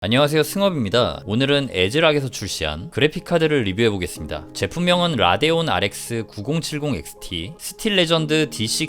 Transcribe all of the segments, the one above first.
안녕하세요, 승업입니다. 오늘은 에즈락에서 출시한 그래픽카드를 리뷰해보겠습니다. 제품명은 라데온 RX 9070XT 스틸 레전드 D6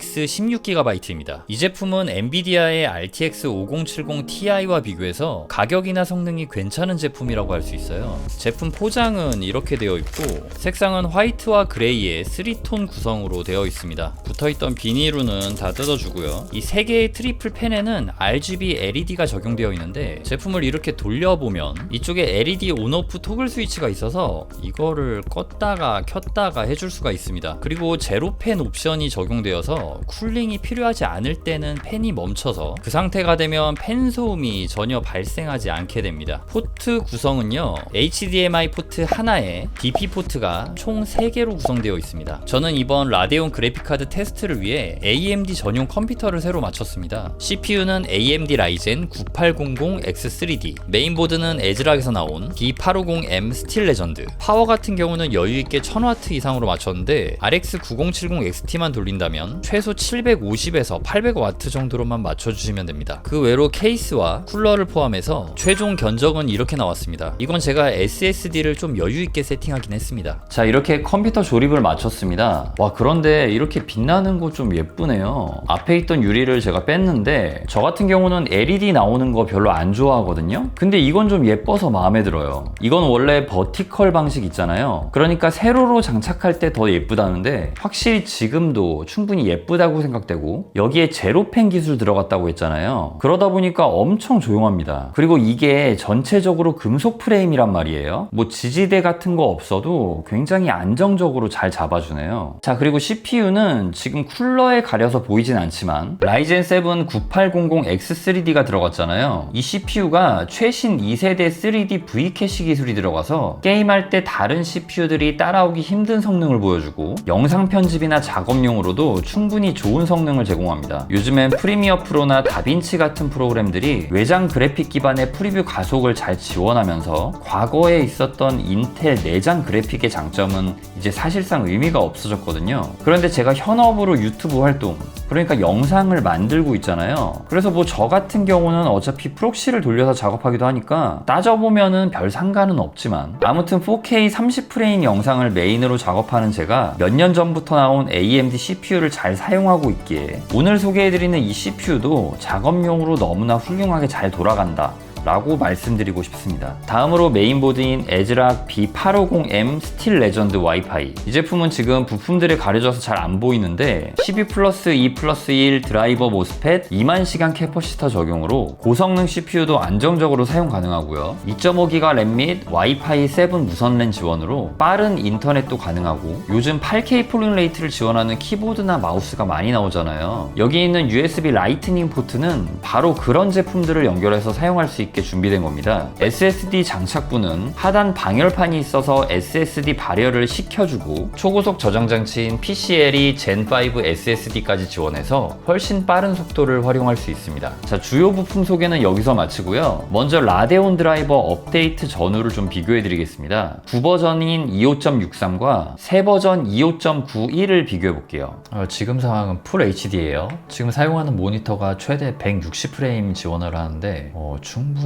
16GB입니다. 이 제품은 엔비디아의 RTX 5070 Ti와 비교해서 가격이나 성능이 괜찮은 제품이라고 할 수 있어요. 제품 포장은 이렇게 되어 있고 색상은 화이트와 그레이의 3톤 구성으로 되어 있습니다. 붙어있던 비닐로는 다 뜯어주고요. 이 3개의 트리플 펜에는 RGB LED가 적용되어 있는데 제품을 이렇게 돌려보면 이쪽에 LED 온오프 토글 스위치가 있어서 이거를 껐다가 켰다가 해줄 수가 있습니다. 그리고 제로펜 옵션이 적용되어서 쿨링이 필요하지 않을 때는 펜이 멈춰서 그 상태가 되면 펜 소음이 전혀 발생하지 않게 됩니다. 포트 구성은요, HDMI 포트 하나에 DP 포트가 총 3개로 구성되어 있습니다. 저는 이번 라데온 그래픽카드 테스트를 위해 AMD 전용 컴퓨터를 새로 맞췄습니다. CPU는 AMD 라이젠 9800X3D, 메인보드는 에즈락에서 나온 B850M 스틸 레전드, 파워 같은 경우는 여유있게 1000W 이상으로 맞췄는데 RX 9070XT만 돌린다면 최소 750에서 800W 정도로만 맞춰주시면 됩니다. 그 외로 케이스와 쿨러를 포함해서 최종 견적은 이렇게 나왔습니다. 이건 제가 SSD를 좀 여유있게 세팅하긴 했습니다. 자, 이렇게 컴퓨터 조립을 마쳤습니다. 와, 그런데 이렇게 빛나는 거 좀 예쁘네요. 앞에 있던 유리를 제가 뺐는데 저 같은 경우는 LED 나오는 거 별로 안 좋아하거든요. 근데 이건 좀 예뻐서 마음에 들어요. 이건 원래 버티컬 방식 있잖아요. 그러니까 세로로 장착할 때 더 예쁘다는데 확실히 지금도 충분히 예쁘다고 생각되고, 여기에 제로펜 기술 들어갔다고 했잖아요. 그러다 보니까 엄청 조용합니다. 그리고 이게 전체적으로 금속 프레임이란 말이에요. 뭐 지지대 같은 거 없어도 굉장히 안정적으로 잘 잡아주네요. 자, 그리고 CPU는 지금 쿨러에 가려서 보이진 않지만 라이젠 7 9800X3D가 들어갔잖아요. 이 CPU가 최신 2세대 3D V캐시 기술이 들어가서 게임할 때 다른 CPU들이 따라오기 힘든 성능을 보여주고, 영상 편집이나 작업용으로도 충분히 좋은 성능을 제공합니다. 요즘엔 프리미어 프로나 다빈치 같은 프로그램들이 외장 그래픽 기반의 프리뷰 가속을 잘 지원하면서 과거에 있었던 인텔 내장 그래픽의 장점은 이제 사실상 의미가 없어졌거든요. 그런데 제가 현업으로 유튜브 활동, 그러니까 영상을 만들고 있잖아요. 그래서 뭐 저 같은 경우는 어차피 프록시를 돌려서 작업하기도 하니까 따져보면은 별 상관은 없지만, 아무튼 4K 30프레임 영상을 메인으로 작업하는 제가 몇 년 전부터 나온 AMD CPU를 잘 사용하고 있기에 오늘 소개해드리는 이 CPU도 작업용으로 너무나 훌륭하게 잘 돌아간다 라고 말씀드리고 싶습니다. 다음으로 메인보드인 에즈락 B850M 스틸 레전드 와이파이. 이 제품은 지금 부품들이 가려져서 잘 안 보이는데 12+2+1 드라이버 모스펫 20000시간 캐퍼시터 적용으로 고성능 CPU도 안정적으로 사용 가능하고요. 2.5GB 램 및 와이파이 7 무선 랜 지원으로 빠른 인터넷도 가능하고, 요즘 8K 폴링 레이트를 지원하는 키보드나 마우스가 많이 나오잖아요. 여기 있는 USB 라이트닝 포트는 바로 그런 제품들을 연결해서 사용할 수 있게 준비된 겁니다. SSD 장착부는 하단 방열판이 있어서 SSD 발열을 식혀주고, 초고속 저장 장치인 PCLE Gen5 SSD까지 지원해서 훨씬 빠른 속도를 활용할 수 있습니다. 자, 주요 부품 소개는 여기서 마치고요. 먼저 라데온 드라이버 업데이트 전후를 좀 비교해 드리겠습니다. 9버전인 25.63과 새 버전 25.91을 비교해 볼게요. 지금 상황은 풀 HD예요. 지금 사용하는 모니터가 최대 160프레임 지원을 하는데 충분히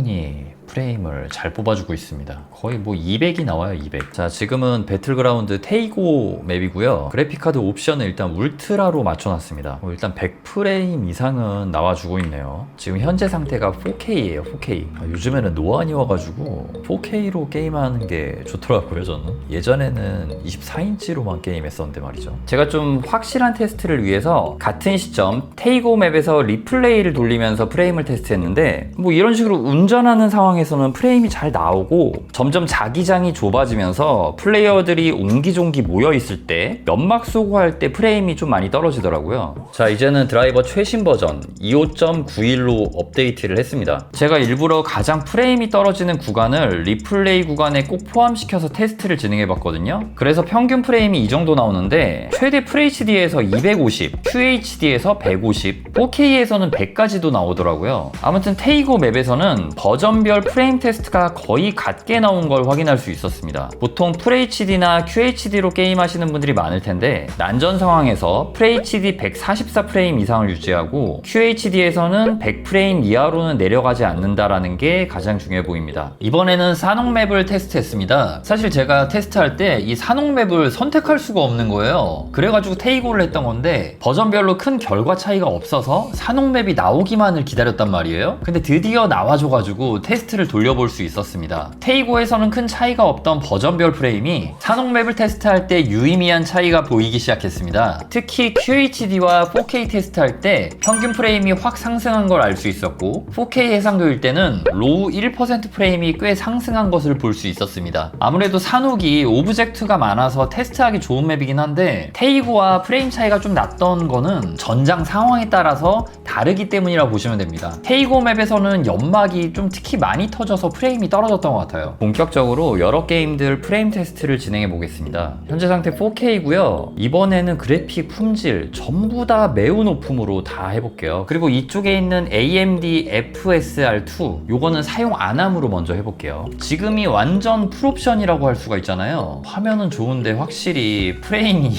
프레임을 잘 뽑아주고 있습니다. 거의 뭐 200이 나와요, 200. 자, 지금은 배틀그라운드 테이고 맵이고요. 그래픽카드 옵션은 일단 울트라로 맞춰놨습니다. 일단 100프레임 이상은 나와주고 있네요. 지금 현재 상태가 4K예요, 4K. 요즘에는 노안이어가지고 4K로 게임하는 게 좋더라고요, 저는. 예전에는 24인치로만 게임했었는데 말이죠. 제가 좀 확실한 테스트를 위해서 같은 시점 테이고 맵에서 리플레이를 돌리면서 프레임을 테스트했는데, 뭐 이런 식으로 운전하는 상황에서는 프레임이 잘 나오고, 점점 자기장이 좁아지면서 플레이어들이 옹기종기 모여있을 때 연막 쏘고 할 때 프레임이 좀 많이 떨어지더라고요. 자, 이제는 드라이버 최신 버전 25.91로 업데이트를 했습니다. 제가 일부러 가장 프레임이 떨어지는 구간을 리플레이 구간에 꼭 포함시켜서 테스트를 진행해봤거든요. 그래서 평균 프레임이 이 정도 나오는데 최대 FHD에서 250, QHD에서 150, 4K에서는 100까지도 나오더라고요. 아무튼 테이고 맵에서는 버전별 프레임 테스트가 거의 같게 나온 걸 확인할 수 있었습니다. 보통 FHD나 QHD로 게임하시는 분들이 많을 텐데 난전 상황에서 FHD 144프레임 이상을 유지하고 QHD에서는 100프레임 이하로는 내려가지 않는다라는 게 가장 중요해 보입니다. 이번에는 산옥맵을 테스트했습니다. 사실 제가 테스트할 때 이 산옥맵을 선택할 수가 없는 거예요. 그래가지고 테이고를 했던 건데 버전별로 큰 결과 차이가 없어서 산옥맵이 나오기만을 기다렸단 말이에요. 근데 드디어 나와줘가지고 테스트를 돌려볼 수 있었습니다. 테이고에서는 큰 차이가 없던 버전별 프레임이 산옥맵을 테스트할 때 유의미한 차이가 보이기 시작했습니다. 특히 QHD와 4K 테스트할 때 평균 프레임이 확 상승한 걸 알 수 있었고 4K 해상도일 때는 로우 1% 프레임이 꽤 상승한 것을 볼 수 있었습니다. 아무래도 산옥이 오브젝트가 많아서 테스트하기 좋은 맵이긴 한데 테이고와 프레임 차이가 좀 났던 거는 전장 상황에 따라서 다르기 때문이라고 보시면 됩니다. 테이고 맵에서는 연막이 좀 특히 많이 터져서 프레임이 떨어졌던 것 같아요. 본격적으로 여러 게임들 프레임 테스트를 진행해 보겠습니다. 현재 상태 4K고요. 이번에는 그래픽 품질 전부 다 매우 높음으로 다 해볼게요. 그리고 이쪽에 있는 AMD FSR2 요거는 사용 안 함으로 먼저 해볼게요. 지금이 완전 풀옵션이라고 할 수가 있잖아요. 화면은 좋은데 확실히 프레임이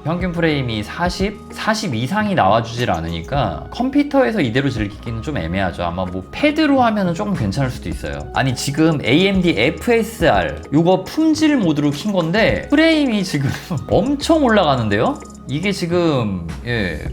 평균 프레임이 40 이상이 나와주질 않으니까 컴퓨터에서 이대로 즐기기는 좀 애매하죠. 아마 뭐 패드로 하면은 조금 괜찮을 수도 있어요. 아니 지금 AMD FSR 요거 품질 모드로 킨 건데 프레임이 지금 엄청 올라가는데요? 이게 지금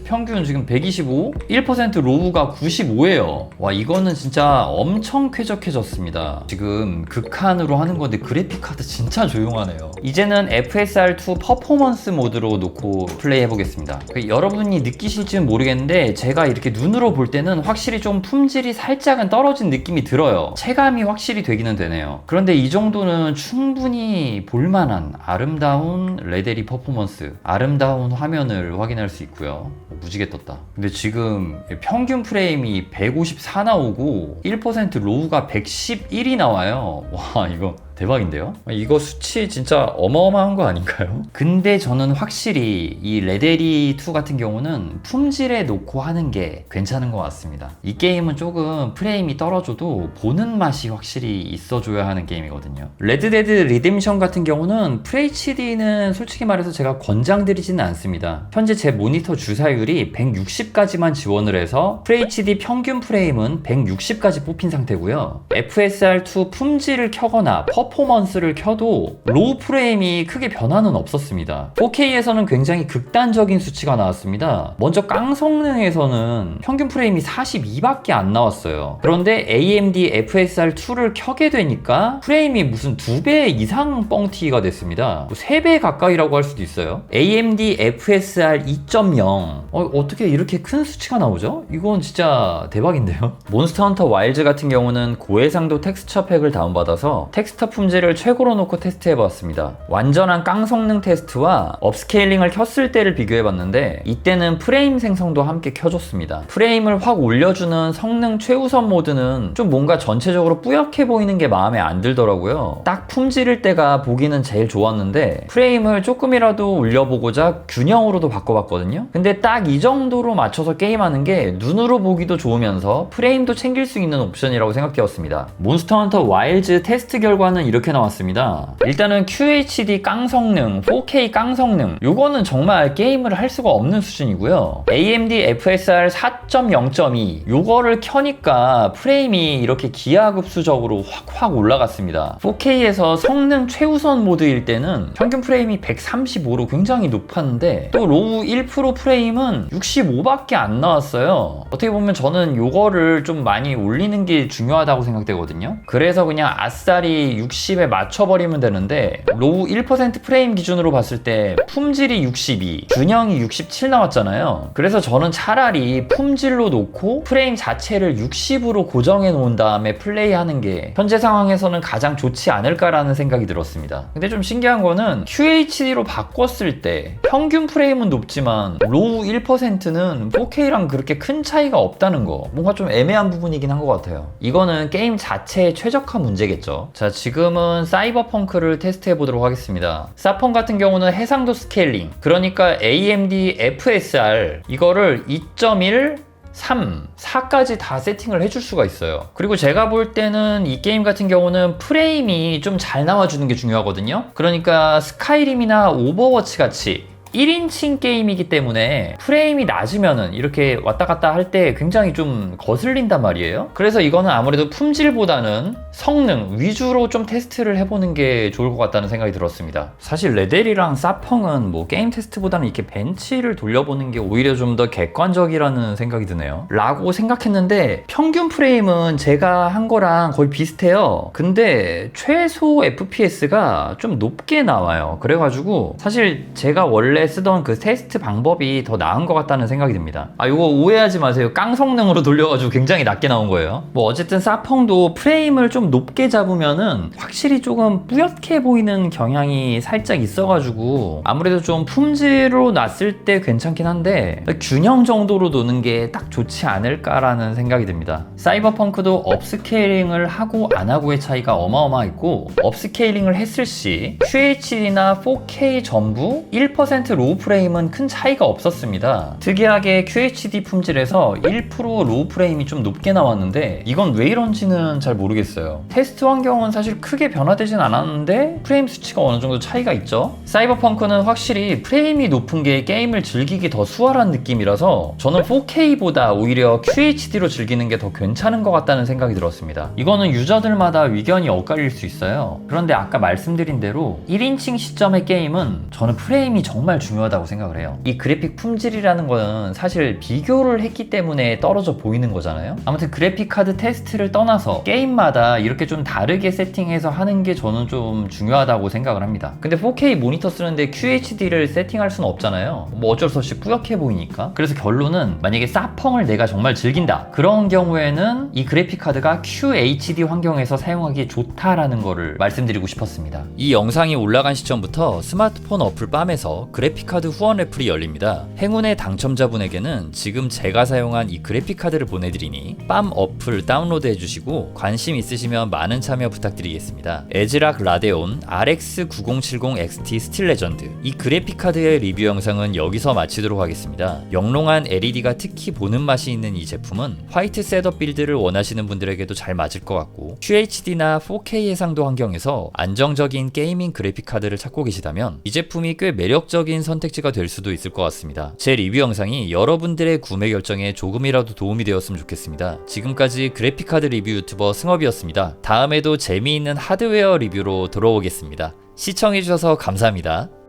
평균 지금 125, 1% 로우가 95예요. 와 이거는 진짜 엄청 쾌적해졌습니다. 지금 극한으로 하는 건데 그래픽 카드 진짜 조용하네요. 이제는 FSR2 퍼포먼스 모드로 놓고 플레이 해보겠습니다. 여러분이 느끼실지는 모르겠는데 제가 이렇게 눈으로 볼 때는 확실히 좀 품질이 살짝은 떨어진 느낌이 들어요. 체감이 확실히 되기는 되네요. 그런데 이 정도는 충분히 볼만한 아름다운 레데리 퍼포먼스, 아름다운 화면을 확인할 수 있고요. 무지개 떴다. 근데 지금 평균 프레임이 154 나오고 1% 로우가 111이 나와요. 와 이거 대박인데요? 이거 수치 진짜 어마어마한 거 아닌가요? 근데 저는 확실히 이 레데리2 같은 경우는 품질에 놓고 하는 게 괜찮은 것 같습니다. 이 게임은 조금 프레임이 떨어져도 보는 맛이 확실히 있어줘야 하는 게임이거든요. 레드데드 리뎀션 같은 경우는 FHD는 솔직히 말해서 제가 권장드리지는 않습니다. 현재 제 모니터 주사율이 160까지만 지원을 해서 FHD 평균 프레임은 160까지 뽑힌 상태고요. FSR2 품질을 켜거나 퍼포먼스를 켜도 로우 프레임이 크게 변화는 없었습니다. 4K에서는 굉장히 극단적인 수치가 나왔습니다. 먼저 깡 성능에서는 평균 프레임이 42밖에 안 나왔어요. 그런데 AMD FSR2를 켜게 되니까 프레임이 무슨 2배 이상 뻥튀기가 됐습니다. 3배 가까이라고 할 수도 있어요. AMD FSR 2.0 어떻게 이렇게 큰 수치가 나오죠? 이건 진짜 대박인데요? 몬스터 헌터 와일즈 같은 경우는 고해상도 텍스처 팩을 다운받아서 텍스처 품질을 최고로 놓고 테스트해봤습니다. 완전한 깡 성능 테스트와 업스케일링을 켰을 때를 비교해봤는데 이때는 프레임 생성도 함께 켜줬습니다. 프레임을 확 올려주는 성능 최우선 모드는 좀 뭔가 전체적으로 뿌옇게 보이는 게 마음에 안 들더라고요. 딱 품질일 때가 보기는 제일 좋았는데 프레임을 조금이라도 올려보고자 균형으로도 바꿔봤거든요. 근데 딱 이 정도로 맞춰서 게임하는 게 눈으로 보기도 좋으면서 프레임도 챙길 수 있는 옵션이라고 생각되었습니다. 몬스터 헌터 와일즈 테스트 결과는 이렇게 나왔습니다. 일단은 QHD 깡 성능, 4K 깡 성능 요거는 정말 게임을 할 수가 없는 수준이고요. AMD FSR 4.0.2 요거를 켜니까 프레임이 이렇게 기하급수적으로 확 올라갔습니다. 4K에서 성능 최우선 모드일 때는 평균 프레임이 135로 굉장히 높았는데 또 로우 1% 프레임은 65밖에 안 나왔어요. 어떻게 보면 저는 요거를 좀 많이 올리는 게 중요하다고 생각되거든요. 그래서 그냥 아싸리 60에 맞춰버리면 되는데 로우 1% 프레임 기준으로 봤을 때 품질이 62, 균형이 67 나왔잖아요. 그래서 저는 차라리 품질로 놓고 프레임 자체를 60으로 고정해 놓은 다음에 플레이하는 게 현재 상황에서는 가장 좋지 않을까라는 생각이 들었습니다. 근데 좀 신기한 거는 QHD로 바꿨을 때 평균 프레임은 높지만 로우 1%는 4K랑 그렇게 큰 차이가 없다는 거 뭔가 좀 애매한 부분이긴 한 것 같아요. 이거는 게임 자체의 최적화 문제겠죠. 자, 지금은 사이버펑크를 테스트해 보도록 하겠습니다. 사펑 같은 경우는 해상도 스케일링, 그러니까 AMD FSR 이거를 2.1 3, 4까지 다 세팅을 해줄 수가 있어요. 그리고 제가 볼 때는 이 게임 같은 경우는 프레임이 좀 잘 나와주는 게 중요하거든요. 그러니까 스카이림이나 오버워치 같이 1인칭 게임이기 때문에 프레임이 낮으면은 이렇게 왔다 갔다 할 때 굉장히 좀 거슬린단 말이에요. 그래서 이거는 아무래도 품질보다는 성능 위주로 좀 테스트를 해보는 게 좋을 것 같다는 생각이 들었습니다. 사실 레델이랑 사펑은 뭐 게임 테스트보다는 이렇게 벤치를 돌려보는 게 오히려 좀 더 객관적이라는 생각이 드네요. 라고 생각했는데 평균 프레임은 제가 한 거랑 거의 비슷해요. 근데 최소 FPS가 좀 높게 나와요. 그래가지고 사실 제가 원래 쓰던 그 테스트 방법이 더 나은 것 같다는 생각이 듭니다. 이거 오해하지 마세요. 깡 성능으로 돌려가지고 굉장히 낮게 나온 거예요. 뭐 어쨌든 사펑도 프레임을 좀 높게 잡으면은 확실히 조금 뿌옇게 보이는 경향이 살짝 있어가지고 아무래도 좀 품질로 놨을 때 괜찮긴 한데 균형 정도로 노는 게 딱 좋지 않을까라는 생각이 듭니다. 사이버펑크도 업스케일링을 하고 안 하고의 차이가 어마어마했고 업스케일링을 했을 시 QHD나 4K 전부 1% 로우 프레임은 큰 차이가 없었습니다. 특이하게 QHD 품질에서 1% 로우 프레임이 좀 높게 나왔는데 이건 왜 이런지는 잘 모르겠어요. 테스트 환경은 사실 크게 변화되진 않았는데 프레임 수치가 어느 정도 차이가 있죠. 사이버펑크는 확실히 프레임이 높은 게 게임을 즐기기 더 수월한 느낌이라서 저는 4K보다 오히려 QHD로 즐기는 게 더 괜찮은 것 같다는 생각이 들었습니다. 이거는 유저들마다 의견이 엇갈릴 수 있어요. 그런데 아까 말씀드린 대로 1인칭 시점의 게임은 저는 프레임이 정말 중요하다고 생각을 해요. 이 그래픽 품질이라는 거는 사실 비교를 했기 때문에 떨어져 보이는 거잖아요. 아무튼 그래픽 카드 테스트를 떠나서 게임마다 이렇게 좀 다르게 세팅해서 하는 게 저는 좀 중요하다고 생각을 합니다. 근데 4K 모니터 쓰는데 QHD를 세팅할 수는 없잖아요. 뭐 어쩔 수 없이 뿌옇게 보이니까. 그래서 결론은 만약에 사펑을 내가 정말 즐긴다, 그런 경우에는 이 그래픽 카드가 QHD 환경에서 사용하기 좋다라는 거를 말씀드리고 싶었습니다. 이 영상이 올라간 시점부터 스마트폰 어플 빰에서 그래픽카드 후원 래플이 열립니다. 행운의 당첨자분에게는 지금 제가 사용한 이 그래픽카드를 보내드리니 빰 어플 다운로드 해주시고 관심 있으시면 많은 참여 부탁드리겠습니다. 에즈락 라데온 RX 9070 XT 스틸 레전드, 이 그래픽카드의 리뷰 영상은 여기서 마치도록 하겠습니다. 영롱한 LED가 특히 보는 맛이 있는 이 제품은 화이트 셋업 빌드를 원하시는 분들에게도 잘 맞을 것 같고 QHD나 4K 해상도 환경에서 안정적인 게이밍 그래픽카드를 찾고 계시다면 이 제품이 꽤 매력적인 선택지가 될 수도 있을 것 같습니다. 제 리뷰 영상이 여러분들의 구매 결정에 조금이라도 도움이 되었으면 좋겠습니다. 지금까지 그래픽카드 리뷰 유튜버 승업이었습니다. 다음에도 재미있는 하드웨어 리뷰로 돌아오겠습니다. 시청해주셔서 감사합니다.